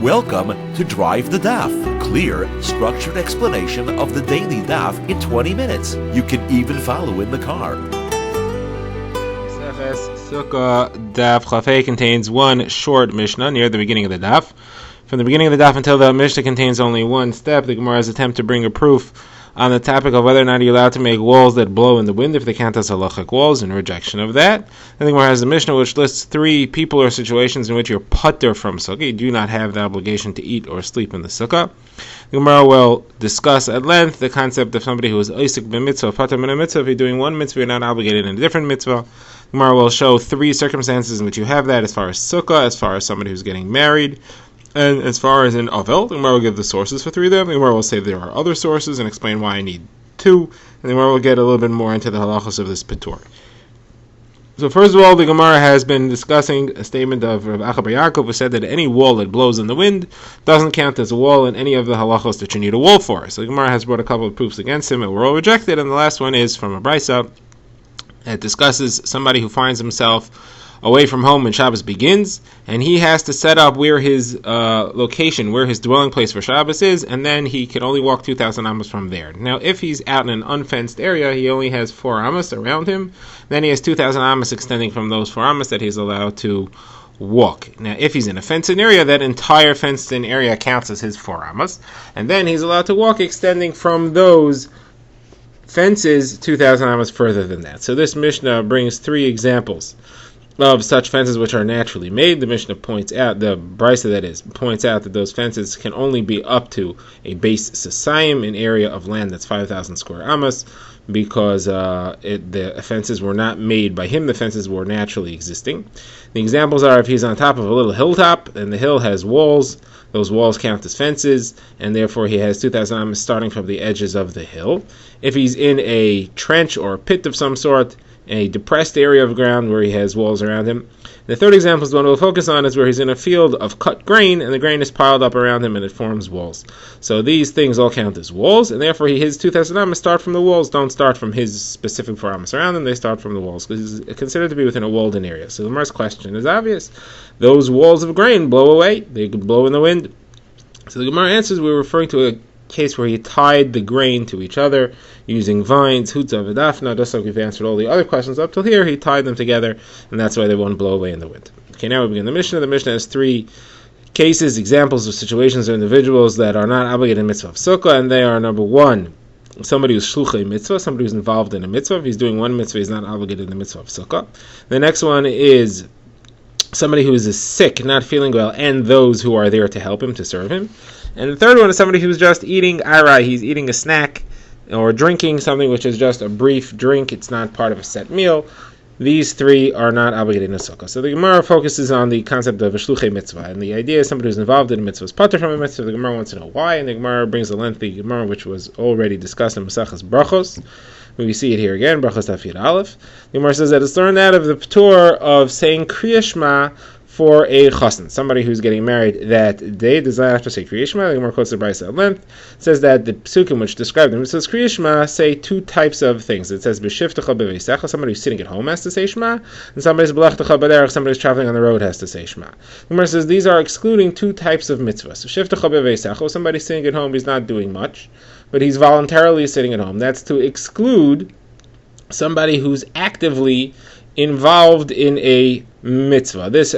Welcome to Drive the Daf. Clear, structured explanation of the daily Daf in 20 minutes. You can even follow in the car. Sukkah Daf Chafei contains one short Mishnah near the beginning of the Daf. From the beginning of the Daf until the Mishnah contains only one step. The Gemara's attempt to bring a proof on the topic of whether or not you're allowed to make walls that blow in the wind if they count as halachic walls, in rejection of that. The Gemara has a Mishnah which lists three people or situations in which you're putter from Sukkah. You do not have the obligation to eat or sleep in the Sukkah. The Gemara will discuss at length the concept of somebody who is oisik b'mitzvah, pater min mitzvah. If you're doing one mitzvah, you're not obligated in a different mitzvah. The Gemara will show three circumstances in which you have that, as far as Sukkah, as far as somebody who's getting married, and as far as in Avel. The Gemara will give the sources for three of them. The Gemara will say there are other sources and explain why I need two. And the Gemara will get a little bit more into the halachos of this Patur. So first of all, the Gemara has been discussing a statement of Rav Acha bar Yaakov, who said that any wall that blows in the wind doesn't count as a wall in any of the halachos that you need a wall for. So the Gemara has brought a couple of proofs against him, and we're all rejected. And the last one is from a Brisa. It discusses somebody who finds himself away from home when Shabbos begins, and he has to set up where his location, where his dwelling place for Shabbos is, and then he can only walk 2,000 amos from there. Now, if he's out in an unfenced area, he only has 4 amos around him. Then he has 2,000 amos extending from those 4 amos that he's allowed to walk. Now, if he's in a fenced-in area, that entire fenced-in area counts as his 4 amos, and then he's allowed to walk extending from those fences 2,000 amos further than that. So this Mishnah brings 3 examples of such fences which are naturally made. The Mishnah points out, the Brisa that is, points out that those fences can only be up to a base sasayim, an area of land that's 5,000 square amos, because the fences were not made by him, the fences were naturally existing. The examples are if he's on top of a little hilltop, and the hill has walls, those walls count as fences, and therefore he has 2,000 amos starting from the edges of the hill. If he's in a trench or a pit of some sort, a depressed area of ground where he has walls around him. The third example is the one we'll focus on, is where he's in a field of cut grain, and the grain is piled up around him and it forms walls. So these things all count as walls, and therefore his 2,000 amos start from the walls, don't start from his specific 4 amos around him, they start from the walls, because he's considered to be within a walled-in area. So the Gemara's question is obvious. Those walls of grain blow away, they could blow in the wind. So the Gemara answers, we're referring to a case where he tied the grain to each other using vines, hutza v'dafna. Just like we've answered all the other questions up till here, he tied them together, and that's why they won't blow away in the wind. Okay, now we begin the Mishnah. The Mishnah has 3 cases, examples of situations or individuals that are not obligated in mitzvah of sukkah, and they are, number 1, somebody who's shluchei mitzvah, somebody who's involved in a mitzvah. If he's doing one mitzvah, he's not obligated in the mitzvah of sukkah. The next one is somebody who is sick, not feeling well, and those who are there to help him, to serve him. And the third one is somebody who's just eating arai, he's eating a snack or drinking something which is just a brief drink, it's not part of a set meal. These 3 are not obligated in a sukkah. So the Gemara focuses on the concept of a shluchei mitzvah, and the idea is somebody who's involved in a mitzvah is pater from a mitzvah. The Gemara wants to know why, and the Gemara brings a lengthy Gemara which was already discussed in Masechas Brachos. We see it here again, Brachos Daf Yud Aleph. The Gemara says that it's learned out of the Patur of saying Kriya Shema for a chassan, somebody who's getting married that day, does not have to say Kriya Shema. The Gemara quotes the Brisa at length. It says that the psukim which describe them, it says Kriya Shema say 2 types of things. It says b'shivtecha b'veisecha, somebody who's sitting at home has to say Shema, and somebody's b'lechtecha b'derech, somebody who's traveling on the road has to say Shema. The Gemara says these are excluding 2 types of mitzvahs. So shivtecha b'veisecha, somebody sitting at home, he's not doing much, but he's voluntarily sitting at home. That's to exclude somebody who's actively involved in a mitzvah. This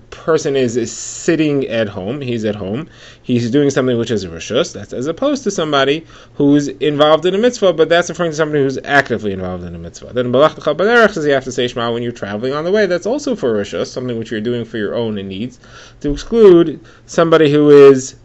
person is sitting at home, he's at home, he's doing something which is a reshus, that's as opposed to somebody who's involved in a mitzvah, but that's referring to somebody who's actively involved in a mitzvah. Then balachtacha b'derech says you have to say Shema when you're traveling on the way, that's also for reshus, something which you're doing for your own needs, to exclude somebody who is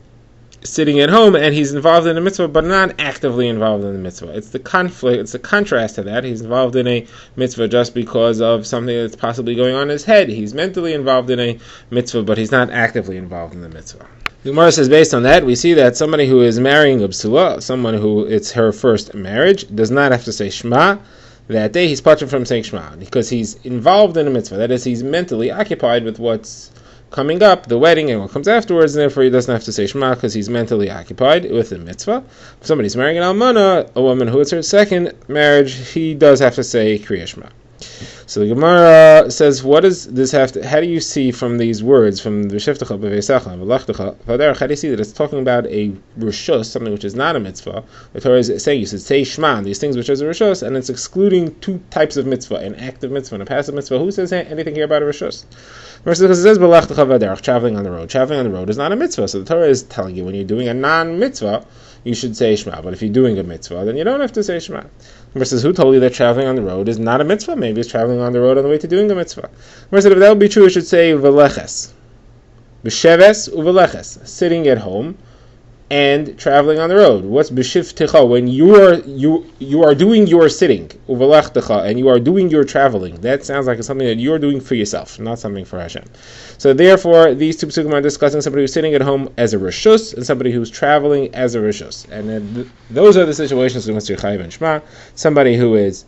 sitting at home and he's involved in a mitzvah but not actively involved in the mitzvah. It's the conflict, it's the contrast to that. He's involved in a mitzvah just because of something that's possibly going on in his head. He's mentally involved in a mitzvah but he's not actively involved in the mitzvah. The Gemara says based on that we see that somebody who is marrying a b'sula, someone who it's her first marriage, does not have to say Shema that day. He's patur from saying Shema because he's involved in a mitzvah. That is, he's mentally occupied with what's coming up, the wedding and what comes afterwards, and therefore he doesn't have to say Shema because he's mentally occupied with the mitzvah. If somebody's marrying an almana, a woman who it's her second marriage, he does have to say Kriya Shema. So the Gemara says, what does this have to, how do you see from these words, from V'shivtecha b'veisecha and V'lachtecha v'derech, how do you see that it's talking about a rishus, something which is not a mitzvah? The Torah is saying you should say Shema, these things which is a rishus, and it's excluding two types of mitzvah, an active mitzvah and a passive mitzvah. Who says anything here about a rishus? Because it says V'lachtecha v'derech, traveling on the road. Traveling on the road is not a mitzvah, so the Torah is telling you when you're doing a non-mitzvah, you should say Shema, but if you're doing a mitzvah, then you don't have to say Shema. Versus who told you that traveling on the road is not a mitzvah? Maybe it's traveling on the road on the way to doing a mitzvah. Versus if that would be true, it should say v'leches, b'sheves uv'leches, sitting at home and traveling on the road. What's b'shivtecha? When you are doing your sitting, uv'lechtecha, and you are doing your traveling. That sounds like it's something that you're doing for yourself, not something for Hashem. So therefore, these two psukim are discussing somebody who's sitting at home as a rishus and somebody who's traveling as a rishus. And those are the situations in which you're chayiv and shema. Somebody who is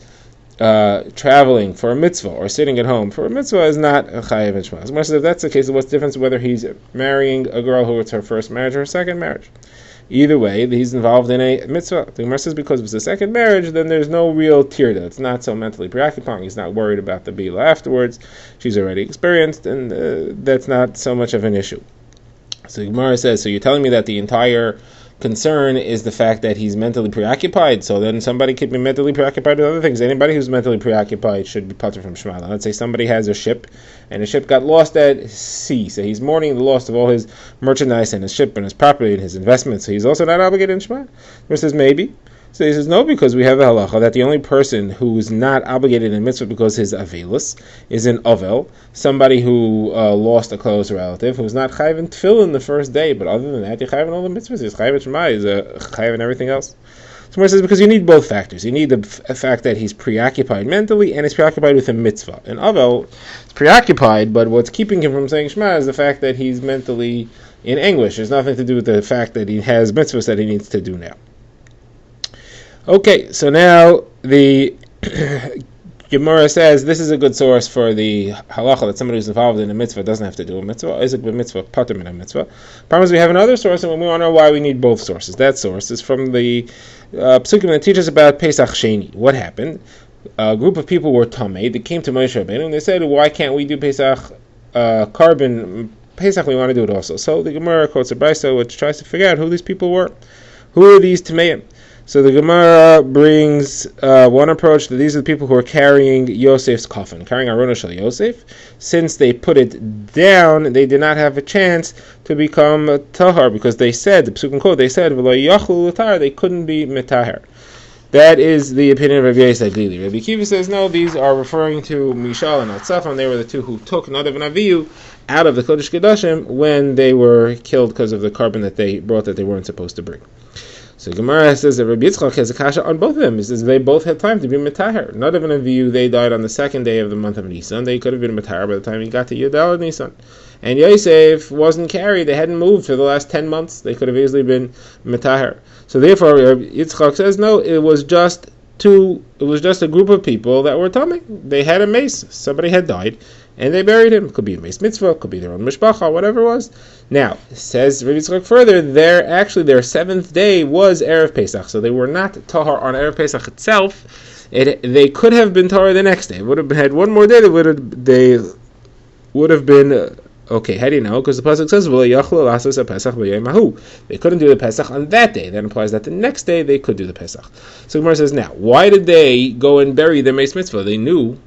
traveling for a mitzvah or sitting at home for a mitzvah is not a chayiv and shema. So if that's the case, what's the difference whether he's marrying a girl who it's her first marriage or her second marriage? Either way, he's involved in a mitzvah. The Gemara says because it's a second marriage, then there's no real tirda. It's not so mentally preoccupying. He's not worried about the bila afterwards. She's already experienced, and that's not so much of an issue. So the Gemara says, so you're telling me that the entire concern is the fact that he's mentally preoccupied, so then somebody could be mentally preoccupied with other things. Anybody who's mentally preoccupied should be patur from Shema. Let's say somebody has a ship, and the ship got lost at sea, so he's mourning the loss of all his merchandise and his ship and his property and his investments, so he's also not obligated in Shema? He says maybe. So he says no, because we have a halacha that the only person who's not obligated in mitzvah because his avelus is an avel, somebody who lost a close relative, who's not chayiv in tefillin the first day, but other than that, he's chayiv in all the mitzvahs. He's chayiv in Shema, he's chayiv in everything else. So he says because you need both factors. You need the fact that he's preoccupied mentally and he's preoccupied with a mitzvah. And avel is preoccupied, but what's keeping him from saying Shema is the fact that he's mentally in anguish. There's nothing to do with the fact that he has mitzvahs that he needs to do now. Okay, so now the Gemara says this is a good source for the halacha that somebody who's involved in a mitzvah doesn't have to do a mitzvah. Isaac b'mitzvah, patur min mitzvah. Problem is we have another source, and we want to know why we need both sources. That source is from the psukim that teach us about Pesach Sheni. What happened? A group of people were tamei. They came to Moshe Rabbeinu and they said, "Why can't we do Pesach carbon Pesach? We want to do it also." So the Gemara quotes a brisa which tries to figure out who these people were. Who are these tameim? So the Gemara brings one approach that these are the people who are carrying Yosef's coffin, carrying Arona Shel Yosef. Since they put it down, they did not have a chance to become tahar because they said, the Psukim quote, they said, "V'lo yachlu l'tahar," they couldn't be mitahar. That is the opinion of Rabbi Yisrael Glili. Rabbi Kiva says, no, these are referring to Mishal and Atzaf, and they were the two who took Nadav and Avihu out of the Kodesh Kodashim when they were killed because of the carbon that they brought that they weren't supposed to bring. So Gemara says that Rabbi Yitzchak has a kasha on both of them. He says they both had time to be metaher. Nadav and Avihu, they died on the second day of the month of Nisan. They could have been metaher by the time he got to Yudal of Nisan. And Yosef wasn't carried. They hadn't moved for the last 10 months. They could have easily been metaher. So therefore, Rabbi Yitzchak says no. It was just a group of people that were tummy. They had a mace. Somebody had died, and they buried him. It could be a mace mitzvah, it could be their own mishpacha, whatever it was. Now, says Rabbi Yitzchak further, their seventh day was Erev Pesach, so they were not tahar on Erev Pesach itself. They could have been tahar the next day. It would have had one more day. They would have been okay. How do you know? Because the pasuk says they couldn't do the Pesach on that day. That implies that the next day they could do the Pesach. So Gemara says, now, why did they go and bury the mace mitzvah? They knew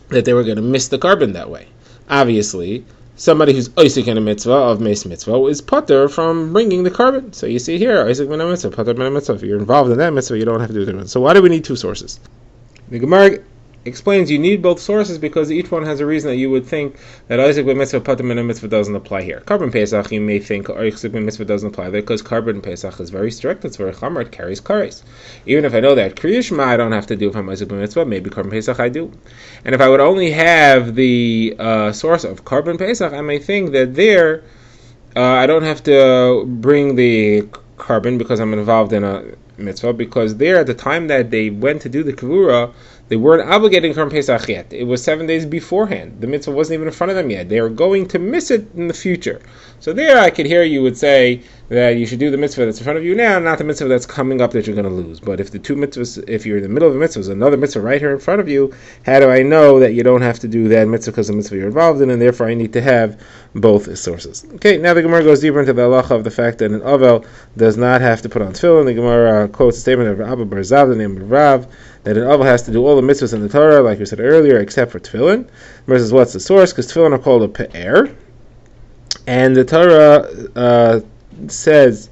that they were going to miss the carbon that way. Obviously, somebody who's Isaac in a mitzvah of mace mitzvah is patur from bringing the carbon. So you see here, Isaac in a mitzvah, patur in a mitzvah. If you're involved in that mitzvah, you don't have to do it. So why do we need two sources? The Gemara explains you need both sources because each one has a reason that you would think that Isaac ben mitzvah, patur min mitzvah doesn't apply here. Carbon Pesach, you may think Isaac ben mitzvah doesn't apply there because carbon Pesach is very strict. It's very chamor. It carries kares. Even if I know that Kriya Shema I don't have to do if I'm Isaac ben mitzvah, maybe carbon Pesach I do. And if I would only have the source of carbon Pesach, I may think that there I don't have to bring the carbon because I'm involved in a mitzvah, because there at the time that they went to do the kavura, They weren't obligated to Korban Pesach yet. It was 7 days beforehand. The mitzvah wasn't even in front of them yet. They were going to miss it in the future. So there I could hear you would say that you should do the mitzvah that's in front of you now, not the mitzvah that's coming up that you're going to lose. But if the two mitzvahs, if you're in the middle of the mitzvah, there's another mitzvah right here in front of you, how do I know that you don't have to do that mitzvah because the mitzvah you're involved in, and therefore I need to have both sources? Okay, now the Gemara goes deeper into the halacha of the fact that an Avel does not have to put on tefillin. The Gemara quotes a statement of Abba Bar Zav, the name of Rav, that an Avel has to do all the mitzvahs in the Torah, like we said earlier, except for tefillin. Versus what's the source? Because tefillin are called a pe'er. And the Torah says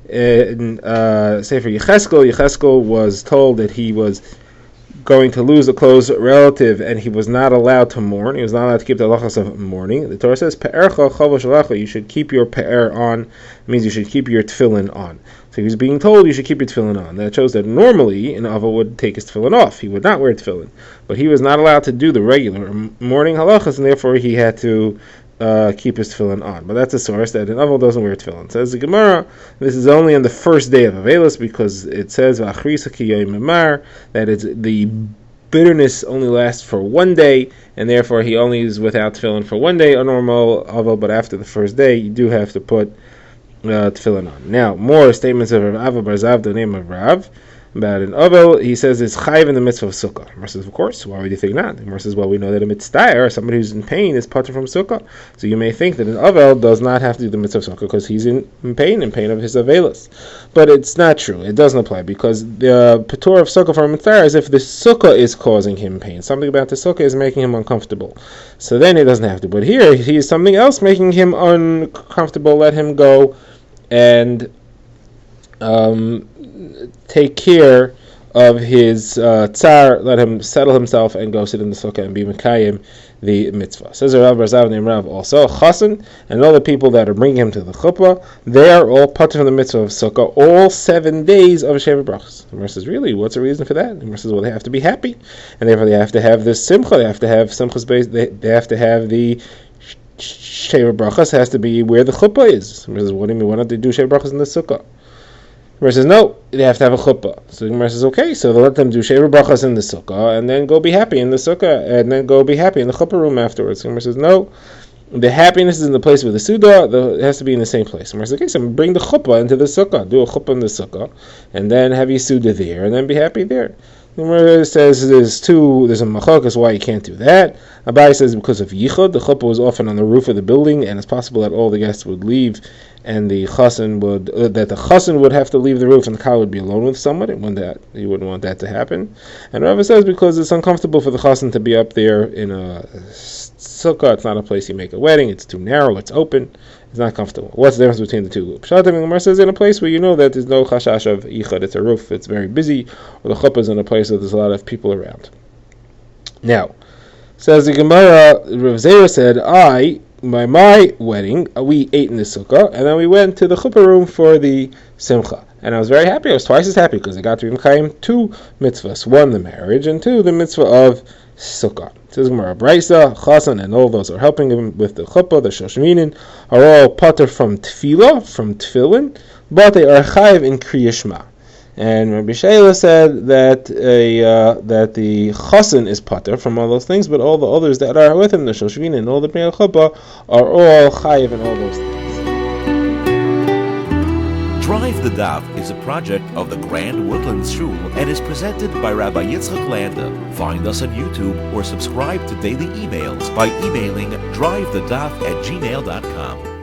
in Sefer Yecheskel was told that he was going to lose a close relative, and he was not allowed to mourn. He was not allowed to keep the halachas of mourning. The Torah says, "Pe'ercha chavosh alacha." You should keep your pe'er on. It means you should keep your tefillin on. So he was being told you should keep your tefillin on. That shows that normally an Ava would take his tefillin off. He would not wear tefillin, but he was not allowed to do the regular mourning halachas, and therefore he had to keep his tefillin on. But that's a source that an Avel doesn't wear tefillin. Says the Gemara, this is only on the first day of Avelis, because it says that it's the bitterness only lasts for 1 day, and therefore he only is without tefillin for 1 day, a normal Avel, but after the first day you do have to put tefillin on. Now, more statements of Rav Abba Bar Zav, the name of Rav, about an Avel. He says it's chayiv in the mitzvah of Sukkah. Gemara says, of course, why would you think not? Gemara says, well, we know that a mitzvah, somebody who's in pain, is patur from Sukkah. So you may think that an Avel does not have to do the mitzvah of Sukkah because he's in pain of his Avelis. But it's not true. It doesn't apply, because the patur of Sukkah for a mitzvah is if the Sukkah is causing him pain. Something about the Sukkah is making him uncomfortable. So then he doesn't have to. But here, he is something else making him uncomfortable. Let him go and take care of his tsar, let him settle himself and go sit in the sukkah and be mekayim the mitzvah. Says Rav Bar Zav named Rav also, Chassan, and all the people that are bringing him to the chuppah, they are all patur from the mitzvah of sukkah, all 7 days of Sheva Brachos. The Gemara says, really, what's the reason for that? The Gemara says, well, they have to be happy, and therefore they have to have this simcha, they have to have simchas base, they have to have the Sheva Brachos, has to be where the chuppah is. The Gemara says, what do you mean, why don't they do Sheva Brachos in the sukkah? The Gemara says, no, they have to have a chuppah. So the Gemara says, okay, so they'll let them do Sheva Brachas in the sukkah, and then go be happy in the sukkah, and then go be happy in the chuppah room afterwards. The Gemara says, no, the happiness is in the place with the suda, it has to be in the same place. The Gemara says, okay, so bring the chuppah into the sukkah, do a chuppah in the sukkah, and then have your suda there, and then be happy there. The Gemara says there's a machokas why you can't do that. Abai says because of yichud, the chuppah was often on the roof of the building, and it's possible that all the guests would leave, and the chassan would have to leave the roof, and the cow would be alone with someone. He wouldn't want that to happen. And Rava says because it's uncomfortable for the chassan to be up there in a sukkah. It's not a place you make a wedding. It's too narrow. It's open. It's not comfortable. What's the difference between the two? Pshatim, the Gemara says in a place where you know that there's no chashash of yichud. It's a roof. It's very busy. Or the chuppah is in a place where there's a lot of people around. Now, says the Gemara, Rav Zera said, by my wedding, we ate in the sukkah, and then we went to the chuppah room for the simcha. And I was very happy. I was twice as happy because I got to be mekayim 2 mitzvahs. 1, the marriage, and 2, the mitzvah of sukkah. Says Gemara, Braisa, Chassan, and all those who are helping him with the chuppah, the shoshminin, are all patur from tefillah, from tefillin, but they are chayiv in Kriya Shema. And Rabbi Sheila said that the chassan is patur from all those things, but all the others that are with him, the shoshvin and all the bnei chuppah, are all chayiv in all those things. Drive the Daf is a project of the Grand Woodlands Shul and is presented by Rabbi Yitzchak Landa. Find us on YouTube or subscribe to daily emails by emailing drivethedaf@gmail.com.